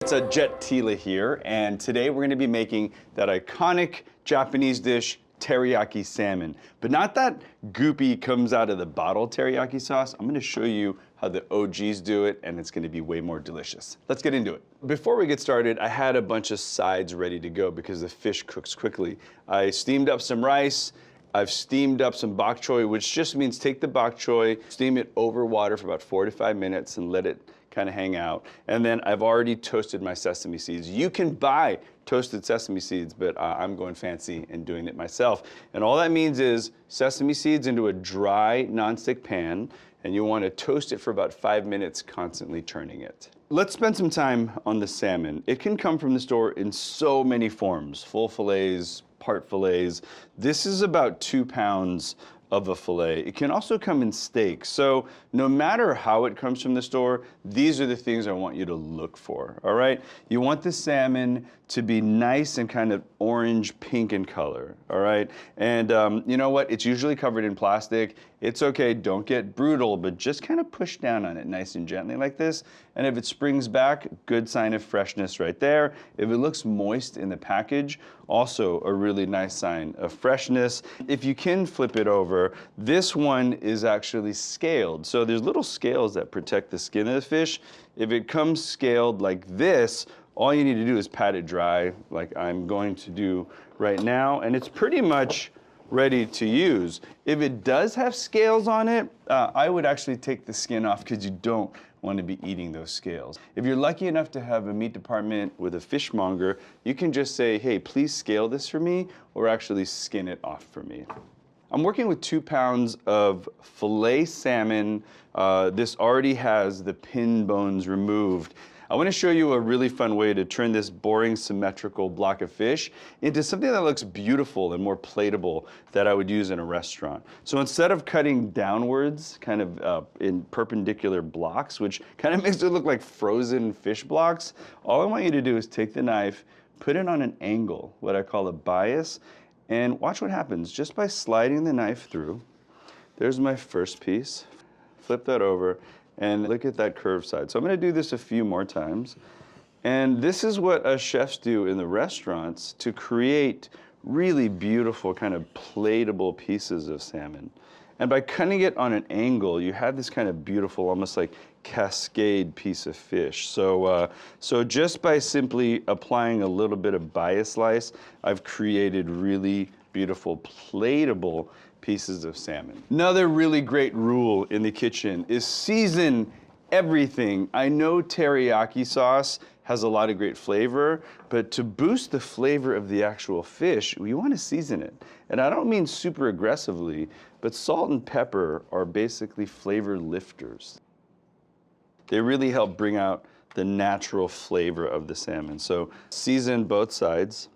It's a Jet Tila here, and today we're going to be making that iconic Japanese dish, teriyaki salmon. But not that goopy comes out of the bottle teriyaki sauce. I'm going to show you how the OGs do it, and it's going to be way more delicious. Let's get into it. Before we get started, I had a bunch of sides ready to go because the fish cooks quickly. I steamed up some rice. I've steamed up some bok choy, which just means take the bok choy, steam it over water for about 4 to 5 minutes and let it kind of hang out. And then I've already toasted my sesame seeds. You can buy toasted sesame seeds, but I'm going fancy and doing it myself. And all that means is sesame seeds into a dry nonstick pan, and you want to toast it for about 5 minutes, constantly turning it. Let's spend some time on the salmon. It can come from the store in so many forms, full fillets, part fillets. This is about 2 pounds of a fillet. It can also come in steaks. So no matter how it comes from the store, these are the things I want you to look for, all right? You want the salmon to be nice and kind of orange pink in color, all right? And you know what? It's usually covered in plastic. It's okay, don't get brutal, but just kind of push down on it nice and gently like this. And if it springs back, good sign of freshness right there. If it looks moist in the package, also a really nice sign of freshness. If you can flip it over, this one is actually scaled. So there's little scales that protect the skin of the fish. If it comes scaled like this, all you need to do is pat it dry, like I'm going to do right now, and it's pretty much ready to use. If it does have scales on it, I would actually take the skin off because you don't want to be eating those scales. If you're lucky enough to have a meat department with a fishmonger, you can just say, hey, please scale this for me, or actually skin it off for me. I'm working with 2 pounds of filet salmon. This already has the pin bones removed. I want to show you a really fun way to turn this boring symmetrical block of fish into something that looks beautiful and more plateable that I would use in a restaurant. So instead of cutting downwards, kind of in perpendicular blocks, which kind of makes it look like frozen fish blocks, all I want you to do is take the knife, put it on an angle, what I call a bias, and watch what happens just by sliding the knife through. There's my first piece. Flip that over. And look at that curved side. So I'm going to do this a few more times. And this is what us chefs do in the restaurants to create really beautiful kind of plateable pieces of salmon. And by cutting it on an angle, you have this kind of beautiful, almost like cascade piece of fish. So just by simply applying a little bit of bias slice, I've created really beautiful plateable pieces of salmon. Another really great rule in the kitchen is season everything. I know teriyaki sauce has a lot of great flavor, but to boost the flavor of the actual fish, we want to season it. And I don't mean super aggressively, but salt and pepper are basically flavor lifters. They really help bring out the natural flavor of the salmon. So season both sides.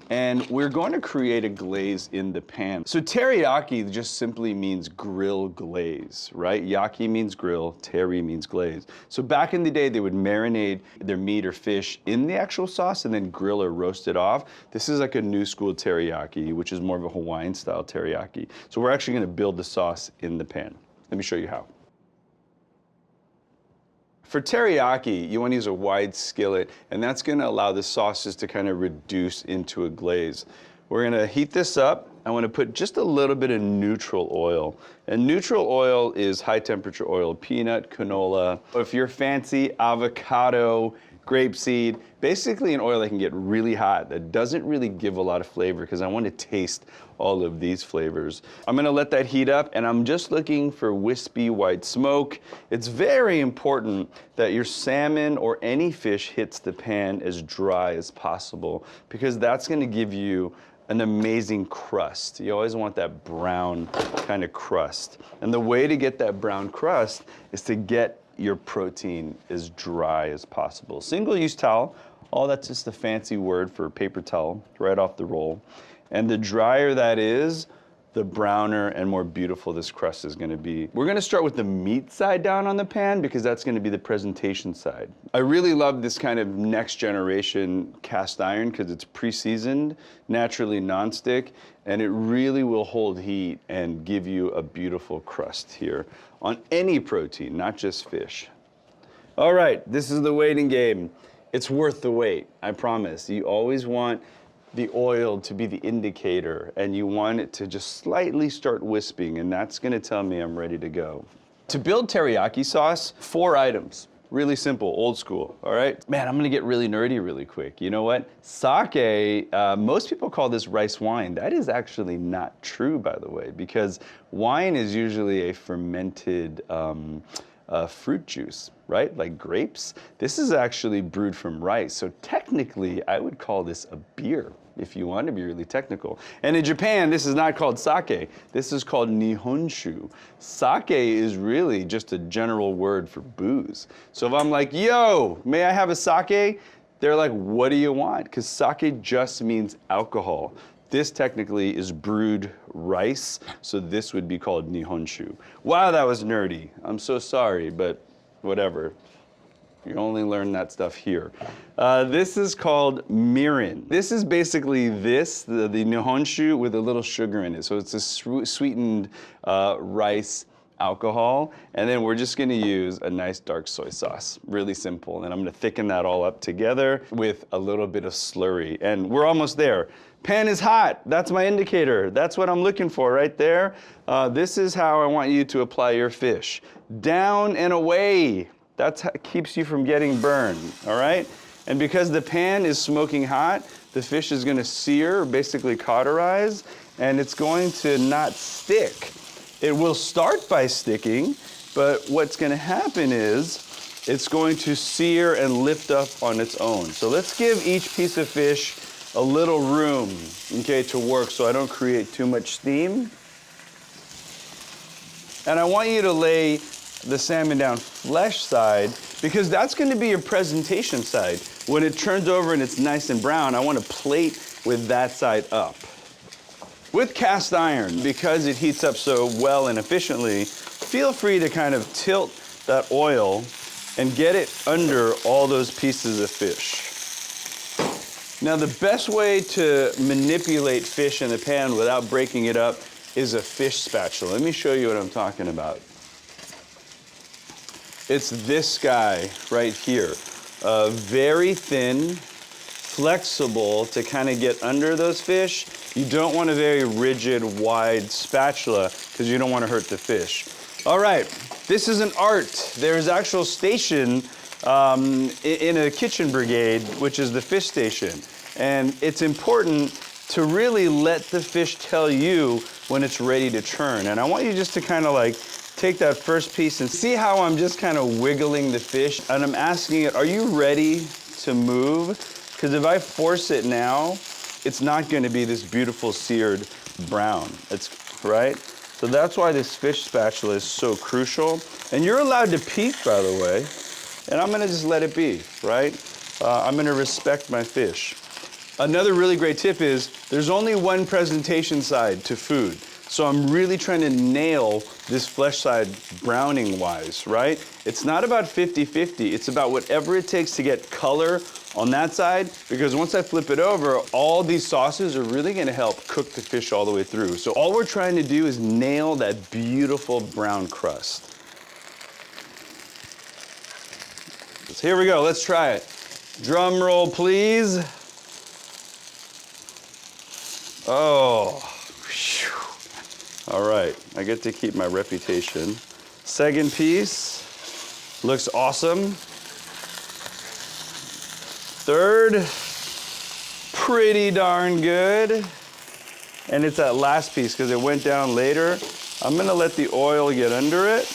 And we're going to create a glaze in the pan. So teriyaki just simply means grill glaze, right? Yaki means grill, teri means glaze. So back in the day, they would marinate their meat or fish in the actual sauce and then grill or roast it off. This is like a new school teriyaki, which is more of a Hawaiian style teriyaki. So we're actually gonna build the sauce in the pan. Let me show you how. For teriyaki, you want to use a wide skillet, and that's going to allow the sauces to kind of reduce into a glaze. We're going to heat this up. I want to put just a little bit of neutral oil. And neutral oil is high temperature oil, peanut, canola. If you're fancy, avocado, grapeseed, basically an oil that can get really hot that doesn't really give a lot of flavor because I want to taste all of these flavors. I'm going to let that heat up, and I'm just looking for wispy white smoke. It's very important that your salmon or any fish hits the pan as dry as possible because that's going to give you an amazing crust. You always want that brown kind of crust. And the way to get that brown crust is to get your protein as dry as possible. Single-use towel, that's just a fancy word for paper towel, right off the roll. And the drier that is, the browner and more beautiful this crust is gonna be. We're gonna start with the meat side down on the pan because that's gonna be the presentation side. I really love this kind of next generation cast iron because it's pre-seasoned, naturally nonstick, and it really will hold heat and give you a beautiful crust here on any protein, not just fish. All right, this is the waiting game. It's worth the wait, I promise. You always want the oil to be the indicator, and you want it to just slightly start wisping, and that's gonna tell me I'm ready to go. To build teriyaki sauce, 4 items. Really simple, old school, all right? Man, I'm gonna get really nerdy really quick. You know what? Sake, most people call this rice wine. That is actually not true, by the way, because wine is usually a fermented fruit juice, right? Like grapes. This is actually brewed from rice. So technically, I would call this a beer, if you want to be really technical. And in Japan, this is not called sake. This is called nihonshu. Sake is really just a general word for booze. So if I'm like, yo, may I have a sake? They're like, what do you want? Because sake just means alcohol. This technically is brewed rice, so this would be called nihonshu. Wow, that was nerdy. I'm so sorry, but whatever. You only learn that stuff here. This is called mirin. This is basically the nihonshu with a little sugar in it. So it's a sweetened rice alcohol. And then we're just gonna use a nice dark soy sauce. Really simple. And I'm gonna thicken that all up together with a little bit of slurry. And we're almost there. Pan is hot. That's my indicator. That's what I'm looking for right there. This is how I want you to apply your fish. Down and away. That keeps you from getting burned, all right? And because the pan is smoking hot, the fish is gonna sear, basically cauterize, and it's going to not stick. It will start by sticking, but what's gonna happen is it's going to sear and lift up on its own. So let's give each piece of fish a little room, okay, to work so I don't create too much steam. And I want you to lay the salmon down flesh side because that's going to be your presentation side. When it turns over and it's nice and brown, I want to plate with that side up. With cast iron, because it heats up so well and efficiently, feel free to kind of tilt that oil and get it under all those pieces of fish. Now the best way to manipulate fish in the pan without breaking it up is a fish spatula. Let me show you what I'm talking about. It's this guy right here. Very thin, flexible to kind of get under those fish. You don't want a very rigid, wide spatula because you don't want to hurt the fish. All right, this is an art. There's actual station in a kitchen brigade, which is the fish station. And it's important to really let the fish tell you when it's ready to turn. And I want you just to kind of like take that first piece and see how I'm just kind of wiggling the fish. And I'm asking it, are you ready to move? Because if I force it now, it's not going to be this beautiful seared brown. It's right? So that's why this fish spatula is so crucial. And you're allowed to peek, by the way. And I'm going to just let it be, right? I'm going to respect my fish. Another really great tip is there's only one presentation side to food. So I'm really trying to nail this flesh side browning wise, right? It's not about 50-50. It's about whatever it takes to get color on that side, because once I flip it over, all these sauces are really gonna help cook the fish all the way through. So all we're trying to do is nail that beautiful brown crust. So here we go, let's try it. Drum roll, please. Oh, whew. All right, I get to keep my reputation. Second piece, looks awesome. Third, pretty darn good. And it's that last piece because it went down later. I'm gonna let the oil get under it.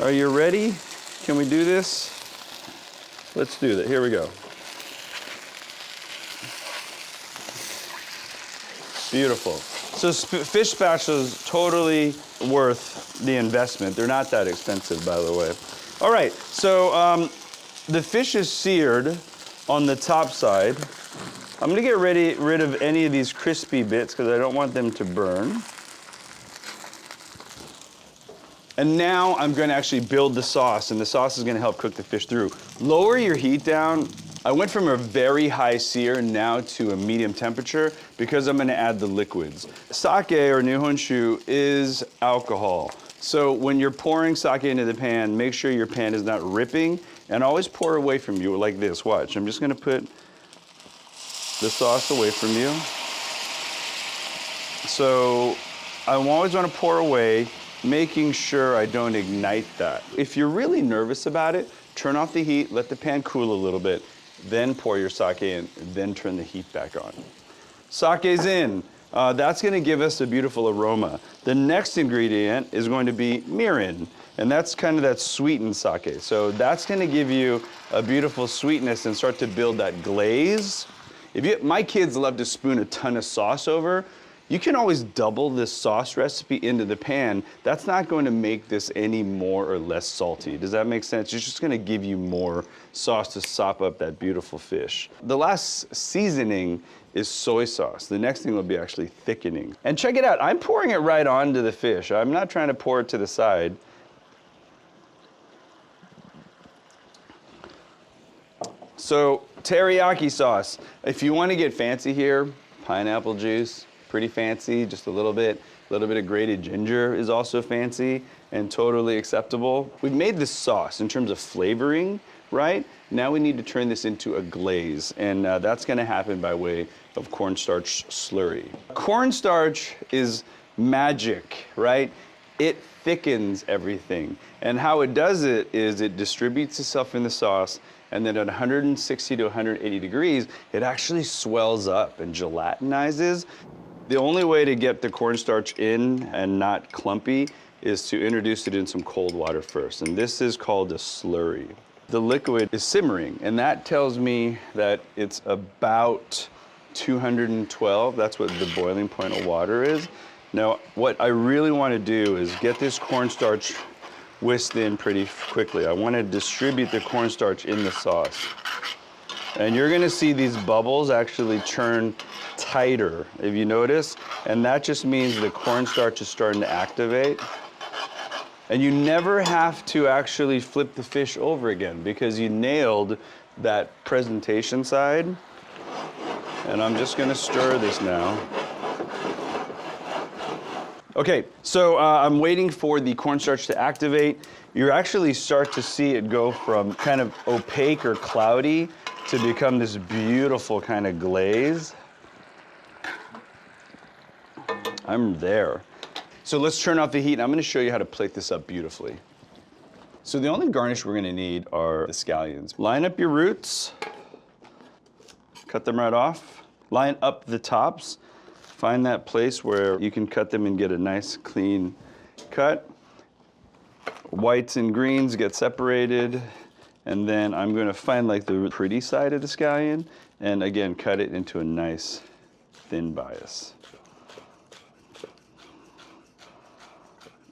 Are you ready? Can we do this? Let's do that, here we go. Beautiful. So fish spatula is totally worth the investment. They're not that expensive, by the way. All right, so the fish is seared on the top side. I'm gonna get rid of any of these crispy bits because I don't want them to burn. And now I'm gonna actually build the sauce, and the sauce is gonna help cook the fish through. Lower your heat down. I went from a very high sear now to a medium temperature because I'm gonna add the liquids. Sake or nihonshu is alcohol. So when you're pouring sake into the pan, make sure your pan is not ripping, and always pour away from you like this. Watch, I'm just gonna put the sauce away from you. So I always wanna pour away, making sure I don't ignite that. If you're really nervous about it, turn off the heat, let the pan cool a little bit, then pour your sake in, then turn the heat back on. Sake's in. That's gonna give us a beautiful aroma. The next ingredient is going to be mirin, and that's kind of that sweetened sake. So that's gonna give you a beautiful sweetness and start to build that glaze. My kids love to spoon a ton of sauce over. You can always double this sauce recipe into the pan. That's not going to make this any more or less salty. Does that make sense? It's just gonna give you more sauce to sop up that beautiful fish. The last seasoning is soy sauce. The next thing will be actually thickening. And check it out, I'm pouring it right onto the fish. I'm not trying to pour it to the side. So, teriyaki sauce. If you want to get fancy here, pineapple juice, pretty fancy, just a little bit. A little bit of grated ginger is also fancy and totally acceptable. We've made this sauce in terms of flavoring, right? Now we need to turn this into a glaze, and that's gonna happen by way of cornstarch slurry. Cornstarch is magic, right? It thickens everything. And how it does it is it distributes itself in the sauce, and then at 160 to 180 degrees, it actually swells up and gelatinizes. The only way to get the cornstarch in and not clumpy is to introduce it in some cold water first, and this is called a slurry. The liquid is simmering, and that tells me that it's about 212. That's what the boiling point of water is. Now, what I really want to do is get this cornstarch whisked in pretty quickly. I want to distribute the cornstarch in the sauce. And you're gonna see these bubbles actually churn tighter, if you notice, and that just means the cornstarch is starting to activate. And you never have to actually flip the fish over again because you nailed that presentation side. And I'm just gonna stir this now. Okay, so I'm waiting for the cornstarch to activate. You actually start to see it go from kind of opaque or cloudy to become this beautiful kind of glaze. I'm there. So let's turn off the heat, and I'm gonna show you how to plate this up beautifully. So the only garnish we're gonna need are the scallions. Line up your roots, cut them right off. Line up the tops. Find that place where you can cut them and get a nice clean cut. Whites and greens get separated, and then I'm gonna find like the pretty side of the scallion, and again, cut it into a nice thin bias.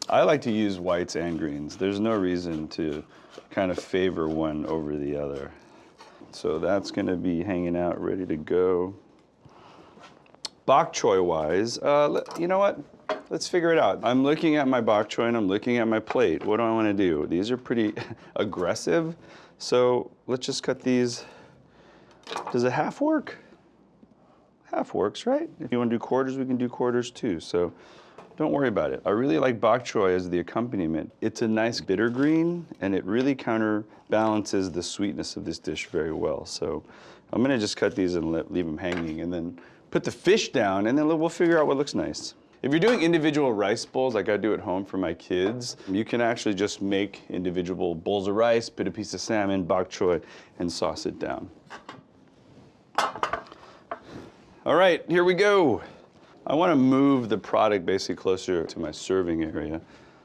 I like to use whites and greens. There's no reason to kind of favor one over the other. So that's gonna be hanging out, ready to go. Bok choy wise, you know what? Let's figure it out. I'm looking at my bok choy and I'm looking at my plate. What do I wanna do? These are pretty aggressive. So let's just cut these. Does a half work? Half works, right? If you wanna do quarters, we can do quarters too. So don't worry about it. I really like bok choy as the accompaniment. It's a nice bitter green, and it really counterbalances the sweetness of this dish very well. So I'm gonna just cut these and leave them hanging, and then put the fish down, and then we'll figure out what looks nice. If you're doing individual rice bowls like I do at home for my kids, you can actually just make individual bowls of rice, put a piece of salmon, bok choy, and sauce it down. All right, here we go. I want to move the product basically closer to my serving area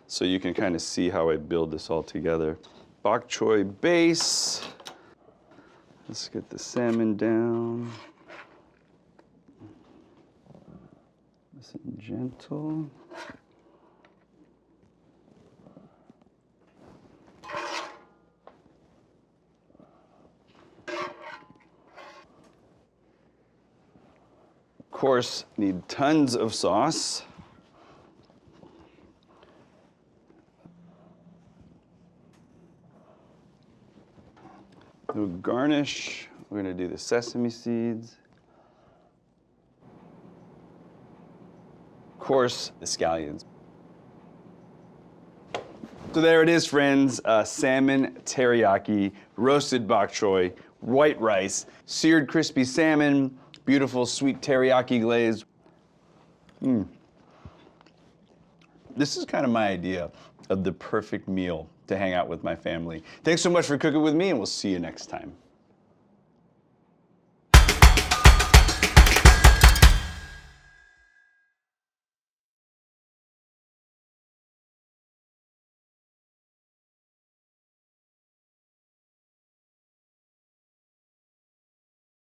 so you can kind of see how I build this all together. Bok choy base. Let's get the salmon down. Nice and gentle. Of course, need tons of sauce. We'll garnish. We're gonna do the sesame seeds. Of course, the scallions. So there it is, friends. Salmon teriyaki, roasted bok choy, white rice, seared crispy salmon, beautiful sweet teriyaki glaze. This is kind of my idea of the perfect meal to hang out with my family. Thanks so much for cooking with me, and we'll see you next time.